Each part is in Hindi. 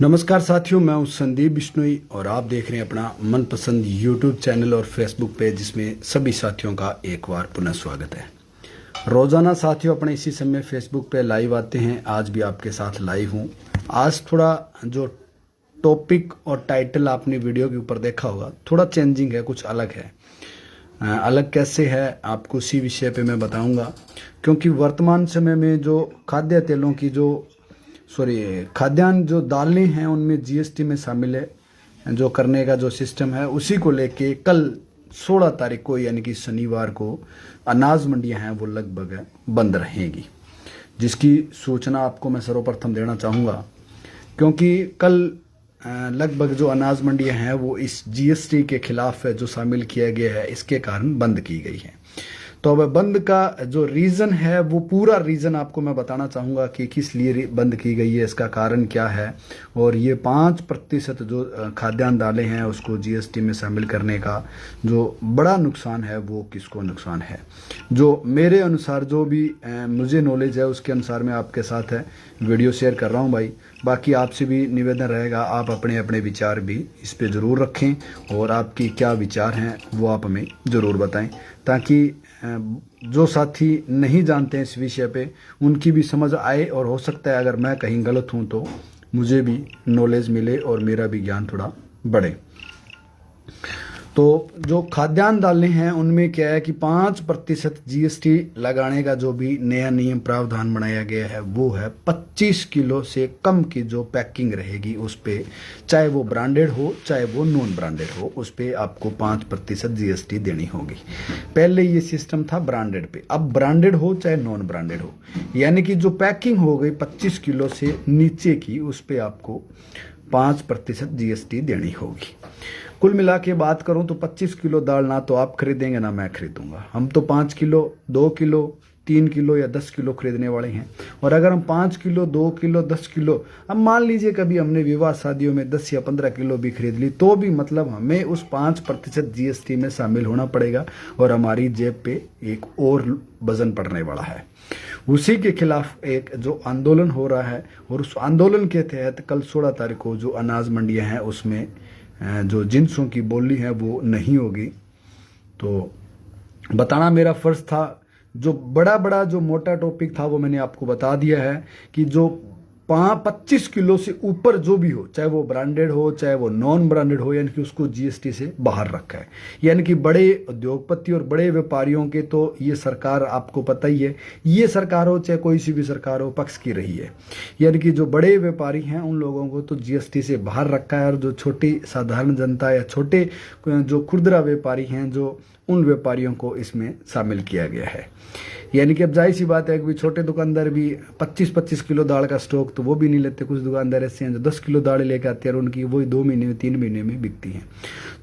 नमस्कार साथियों, मैं हूं संदीप बिश्नोई और आप देख रहे हैं अपना मनपसंद यूट्यूब चैनल और फेसबुक पेज, जिसमें सभी साथियों का एक बार पुनः स्वागत है। रोजाना साथियों अपने इसी समय फेसबुक पे लाइव आते हैं। आज भी आपके साथ लाइव हूं। आज थोड़ा जो टॉपिक और टाइटल आपने वीडियो के ऊपर देखा होगा, थोड़ा चेंजिंग है, कुछ अलग है। अलग कैसे है आपको उसी विषय पे मैं बताऊंगा, क्योंकि वर्तमान समय में जो खाद्य तेलों की खाद्यान्न जो दालें हैं उनमें जीएसटी में शामिल है जो करने का जो सिस्टम है, उसी को लेके कल 16 तारीख को यानी कि शनिवार को अनाज मंडियां हैं वो लगभग बंद रहेंगी, जिसकी सूचना आपको मैं सर्वप्रथम देना चाहूँगा। क्योंकि कल लगभग जो अनाज मंडियां हैं वो इस जीएसटी के खिलाफ जो शामिल किया गया है, इसके कारण बंद की गई है। तो अब बंद का जो रीज़न है वो पूरा रीज़न आपको मैं बताना चाहूँगा कि किस लिए बंद की गई है, इसका कारण क्या है, और ये 5% जो खाद्यान्न दालें हैं उसको जीएसटी में शामिल करने का जो बड़ा नुकसान है वो किसको नुकसान है। जो मेरे अनुसार जो भी मुझे नॉलेज है उसके अनुसार मैं आपके साथ वीडियो शेयर कर रहा हूँ भाई। बाकी आपसे भी निवेदन रहेगा, आप अपने अपने विचार भी इस पे ज़रूर रखें और आपकी क्या विचार हैं वो आप हमें ज़रूर बताएं, ताकि जो साथी नहीं जानते हैं इस विषय पे उनकी भी समझ आए, और हो सकता है अगर मैं कहीं गलत हूं तो मुझे भी नॉलेज मिले और मेरा भी ज्ञान थोड़ा बढ़े। तो जो खाद्यान्न दालें हैं उनमें क्या है कि 5% जीएसटी लगाने का जो भी नया नियम प्रावधान बनाया गया है वो है 25 किलो से कम की जो पैकिंग रहेगी उस पे, चाहे वो ब्रांडेड हो चाहे वो नॉन ब्रांडेड हो, उस पे आपको 5% जीएसटी देनी होगी। पहले ये सिस्टम था ब्रांडेड पे, अब ब्रांडेड हो चाहे नॉन ब्रांडेड हो, यानी कि जो पैकिंग हो गई 25 किलो से नीचे की उस पे आपको 5% जीएसटी देनी होगी। कुल मिला के बात करूं तो 25 किलो दाल ना तो आप खरीदेंगे ना मैं खरीदूंगा। हम तो 5 किलो, 2 किलो, 3 किलो या 10 किलो खरीदने वाले हैं। और अगर हम 5 किलो, 2 किलो, 10 किलो, अब मान लीजिए कभी हमने विवाह शादियों में 10 या 15 किलो भी खरीद ली, तो भी मतलब हमें उस 5% जीएसटी में शामिल होना पड़ेगा और हमारी जेब पे एक और वजन पड़ने वाला है। उसी के खिलाफ एक जो आंदोलन हो रहा है, और उस आंदोलन के तहत कल 16 तारीख को जो अनाज मंडियां हैं उसमें जो जिन्सों की बोली है वो नहीं होगी। तो बताना मेरा फर्ज था। जो बड़ा जो मोटा टॉपिक था वो मैंने आपको बता दिया है कि जो 25 किलो से ऊपर जो भी हो, चाहे वो ब्रांडेड हो चाहे वो नॉन ब्रांडेड हो, यानी कि उसको जीएसटी से बाहर रखा है। यानी कि बड़े उद्योगपति और बड़े व्यापारियों के तो ये सरकार आपको पता ही है, ये सरकार हो चाहे कोई सी भी सरकार हो, पक्ष की रही है। यानी कि जो बड़े व्यापारी हैं उन लोगों को तो जीएसटी से बाहर रखा है, और जो छोटी साधारण जनता या छोटे जो खुदरा व्यापारी हैं जो उन व्यापारियों को इसमें शामिल किया गया है। यानी कि अब जाहिर सी बात है कि छोटे दुकानदार भी 25-25 किलो दाल का स्टॉक तो वो भी नहीं लेते। कुछ दुकानदार ऐसे हैं जो 10 किलो दाल लेकर आते हैं और उनकी वही 2 महीने में 3 महीने में बिकती हैं।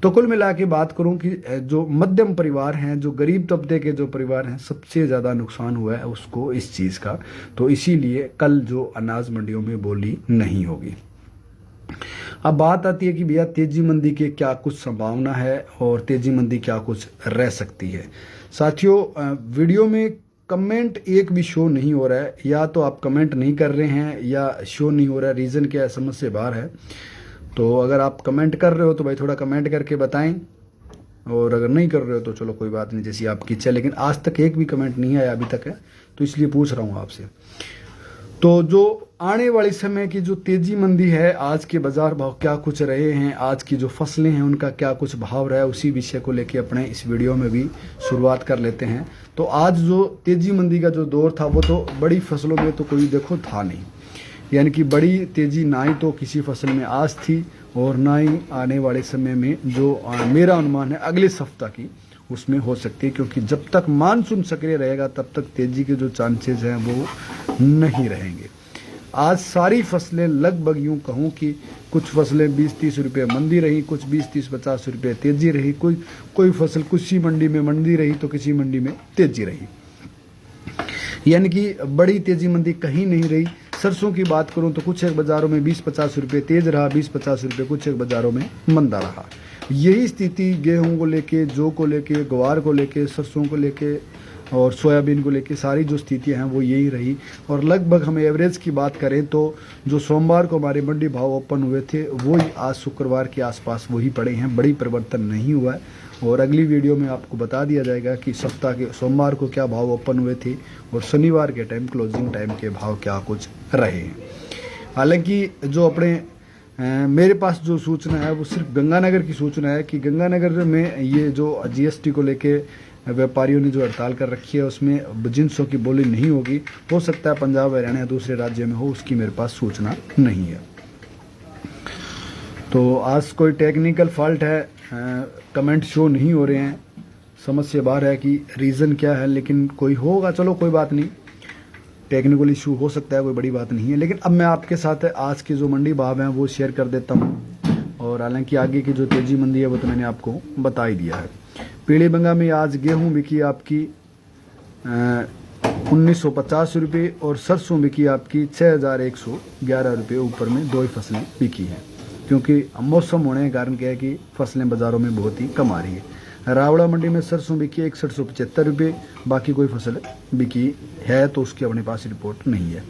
तो कुल मिला के बात करूं कि जो मध्यम परिवार हैं, जो गरीब तबके के जो परिवार हैं, सबसे ज़्यादा नुकसान हुआ है उसको इस चीज़ का। तो इसीलिए कल जो अनाज मंडियों में बोली नहीं होगी। अब बात आती है कि भैया तेजी मंदी के क्या कुछ संभावना है और तेजी मंदी क्या कुछ रह सकती है। साथियों, वीडियो में कमेंट एक भी शो नहीं हो रहा है, या तो आप कमेंट नहीं कर रहे हैं या शो नहीं हो रहा है। रीज़न क्या है, समझ से बाहर है। तो अगर आप कमेंट कर रहे हो तो भाई थोड़ा कमेंट करके बताएं, और अगर नहीं कर रहे हो तो चलो कोई बात नहीं, जैसी आपकी इच्छा। लेकिन आज तक एक भी कमेंट नहीं आया अभी तक है, तो इसलिए पूछ रहा हूँ आपसे। तो जो आने वाले समय की जो तेजी मंदी है, आज के बाजार भाव क्या कुछ रहे हैं, आज की जो फसलें हैं उनका क्या कुछ भाव रहा है, उसी विषय को लेके अपने इस वीडियो में भी शुरुआत कर लेते हैं। तो आज जो तेजी मंदी का जो दौर था वो तो बड़ी फसलों में तो कोई देखो था नहीं, यानी कि बड़ी तेजी ना ही तो किसी फसल में आज थी और ना ही आने वाले समय में, जो मेरा अनुमान है अगले सप्ताह की उसमें हो सकती है। क्योंकि जब तक मानसून सक्रिय रहेगा तब तक तेजी के जो चांसेस हैं वो नहीं रहेंगे। आज सारी फसलें लगभग यूं कहूं कि कुछ फसलें 20-30 रुपये मंदी रही, कुछ 20-30-50 रुपये तेजी रही, कोई फसल किसी मंडी में मंदी रही तो किसी मंडी में तेजी रही। यानी कि बड़ी तेजी मंदी कहीं नहीं रही। सरसों की बात करूं तो कुछ एक बाजारों में 20-50 रुपये तेज रहा, 20-50 रुपये कुछ एक बाजारों में मंदा रहा। यही स्थिति गेहूं को लेके, जौ को लेके, ग्वार को लेके, सरसों को लेके, और सोयाबीन को लेके सारी जो स्थितियां हैं वो यही रही। और लगभग हम एवरेज की बात करें तो जो सोमवार को हमारे मंडी भाव ओपन हुए थे वो ही आज शुक्रवार के आसपास वही पड़े हैं, बड़ी परिवर्तन नहीं हुआ है। और अगली वीडियो में आपको बता दिया जाएगा कि सप्ताह के सोमवार को क्या भाव ओपन हुए थे और शनिवार के टाइम क्लोजिंग टाइम के भाव क्या कुछ रहे हैं। हालांकि जो अपने मेरे पास जो सूचना है वो सिर्फ गंगानगर की सूचना है कि गंगानगर में ये जो जीएसटी को लेके व्यापारियों ने जो हड़ताल कर रखी है उसमें जिनसों की बोली नहीं होगी। हो सकता है पंजाब हरियाणा या दूसरे राज्य में हो, उसकी मेरे पास सूचना नहीं है। तो आज कोई टेक्निकल फॉल्ट है, कमेंट शो नहीं हो रहे हैं, समझ से बाहर है कि रीज़न क्या है, लेकिन कोई होगा, चलो कोई बात नहीं, टेक्निकल इशू हो सकता है, कोई बड़ी बात नहीं है। लेकिन अब मैं आपके साथ आज के जो मंडी भाव हैं वो शेयर कर देता हूँ। और हालांकि आगे की जो तेजी मंदी है वो तो मैंने आपको बता ही दिया है। पीलीबंगा में आज गेहूं बिकी आपकी 1950 रुपये और सरसों बिकी आपकी 6111 रुपये, ऊपर में 2 ही फसलें बिकी हैं, क्योंकि मौसम होने के कारण क्या है कि फसलें बाज़ारों में बहुत ही कम आ रही है। रावड़ा मंडी में सरसों बिकी 6175 रुपये, बाकी कोई फसल बिकी है तो उसकी अपने पास रिपोर्ट नहीं है।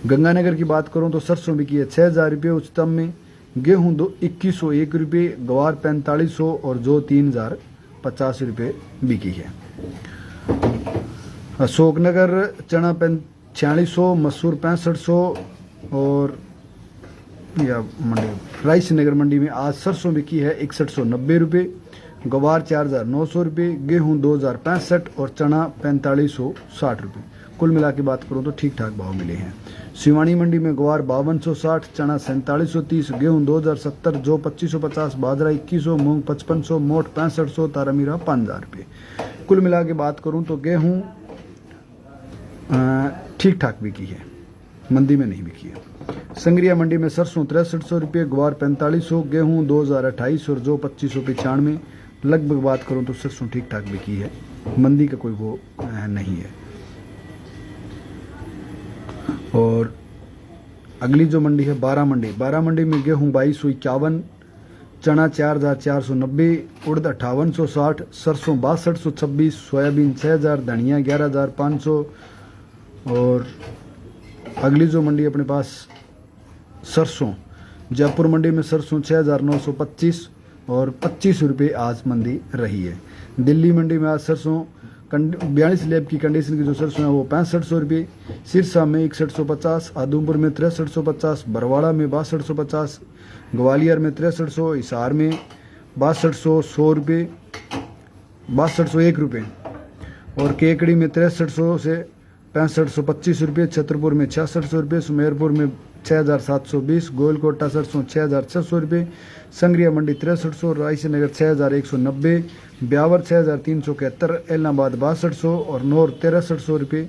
गंगानगर की बात करूं तो सरसों बिकी है 6000 रुपये उच्चतम में, गेहूं 2101 रुपये, गवार 4500 और जो 3050 रुपये बिकी है। अशोकनगर चना 4600, मसूर 6500 और या मंडी राइस नगर मंडी में आज सरसों बिकी है 6190 रुपये, गवार 4900 रुपये, गेहूं 2065 और चना 4560 रुपये। कुल मिला के बात करूं तो ठीक ठाक भाव मिले हैं। सिवानी मंडी में गवार 5260, चना 4730, गेहूं 2070, जो 2550, बाजरा 2100, मूंग 5500, मोठ 6500, तारामीरा 5000 रुपये। कुल मिला के बात करूं तो गेहूं ठीक ठाक बिकी है, मंदी में नहीं बिकी है। संग्रिया मंडी में सरसों 6300 रुपये, गवार 4500, गेहूं 2028 और जो 2595। लगभग बात करूं तो सरसों ठीक ठाक बिकी है, मंदी का कोई वो नहीं है। और अगली जो मंडी है बारह मंडी में गेहूं 2251, चना 4490, उड़द 5860, सरसों 6226, सोयाबीन 6000, धनिया 11500। और अगली जो मंडी अपने पास सरसों, जयपुर मंडी में सरसों 6925 और 25 रुपये आज मंदी रही है। दिल्ली मंडी में आज सरसों 42 लैब की कंडीशन की जो सरसों है वो 6500 रुपये, सिरसा में 6150, आदमपुर में 6350, बरवाड़ा में 6250, ग्वालियर में 6300, हिसार में 6200 100 रुपये, 6201 रुपये और केकड़ी में 6300 से 6525 रुपये, छतरपुर में 6600 रुपये, सुमेरपुर में 6720, गोलकोटा सरसों 6600 रुपये, संग्रिया मंडी 6300, रायसी नगर 6190, ब्यावर 6371, एलनाबाद 6200 और नौर 6300 रुपये,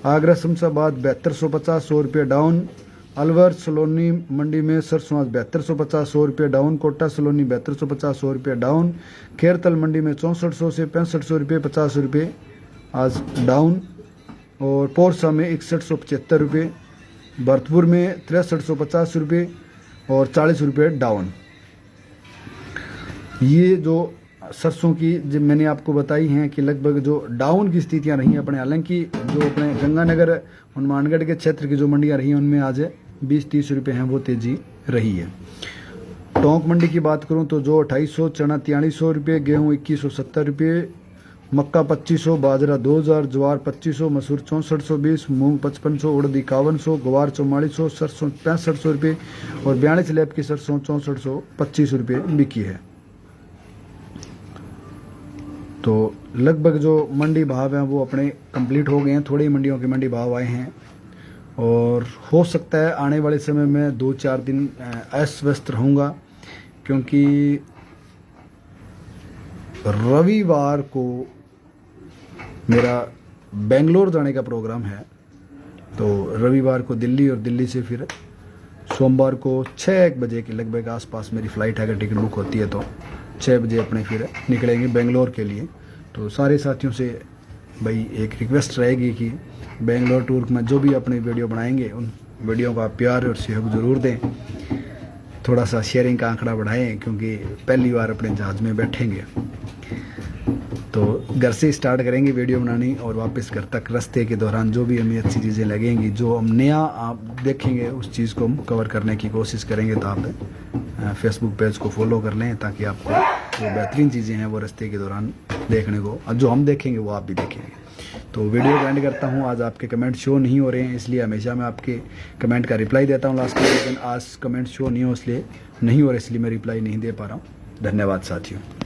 आगरा शमशाबाद 7250 100 रुपये डाउन, अलवर सलोनी मंडी में सरसों आज 7250 100 रुपये डाउन, कोटा सलोनी 7250 100 रुपये डाउन, खेरतल मंडी में 6400 से 6500 रुपये 50 रुपये आज डाउन, और पोरसा में 6175 रुपये, भरतपुर में 6350 रुपये और 40 रुपये डाउन। ये जो सरसों की जब मैंने आपको बताई हैं कि लगभग जो डाउन की स्थितियां रही हैं अपने, हालांकि जो अपने गंगानगर हनुमानगढ़ के क्षेत्र की जो मंडियां रही हैं उनमें आज 20-30 रुपये हैं वो तेजी रही है। टोंक मंडी की बात करूं तो जो 2800, चना 4300 रुपये, गेहूँ 2170 रुपये, मक्का 2500, बाजरा 2000, ज्वार 2500, मसूर 6420, मूंग 5500, उड़द 5100, गवार 4400, सरसों 6500 रुपये और 42 लैब की सरसों 6425 रुपये बिकी है। तो लगभग जो मंडी भाव हैं वो अपने कंप्लीट हो गए हैं, थोड़ी मंडियों के मंडी भाव आए हैं और हो सकता है आने वाले समय में 2-4 दिन अस्त व्यस्त रहूँगा, क्योंकि रविवार को मेरा बेंगलोर जाने का प्रोग्राम है। तो रविवार को दिल्ली और दिल्ली से फिर सोमवार को 6 बजे के लगभग आसपास मेरी फ़्लाइट है, अगर टिकट बुक होती है तो 6 बजे अपने फिर निकलेंगे बेंगलोर के लिए। तो सारे साथियों से भाई एक रिक्वेस्ट रहेगी कि बेंगलोर टूर में जो भी अपने वीडियो बनाएंगे उन वीडियो का प्यार और सहयोग ज़रूर दें, थोड़ा सा शेयरिंग का आंकड़ा बढ़ाएं, क्योंकि पहली बार अपने जहाज़ में बैठेंगे। तो घर से स्टार्ट करेंगे वीडियो बनानी और वापस घर तक रास्ते के दौरान जो भी हमें अच्छी चीज़ें लगेंगी, जो हम नया आप देखेंगे उस चीज़ को हम कवर करने की कोशिश करेंगे। तो आप फेसबुक पेज को फॉलो कर लें ताकि आपको जो बेहतरीन चीज़ें हैं वो रास्ते के दौरान देखने को, और जो हम देखेंगे वो आप भी देखेंगे। तो वीडियो को एंड करता हूँ। आज आपके कमेंट शो नहीं हो रहे हैं, इसलिए हमेशा मैं आपके कमेंट का रिप्लाई देता हूँ लास्ट में, लेकिन आज कमेंट शो नहीं हो इसलिए नहीं हो रहा, इसलिए मैं रिप्लाई नहीं दे पा रहा हूँ। धन्यवाद साथियों।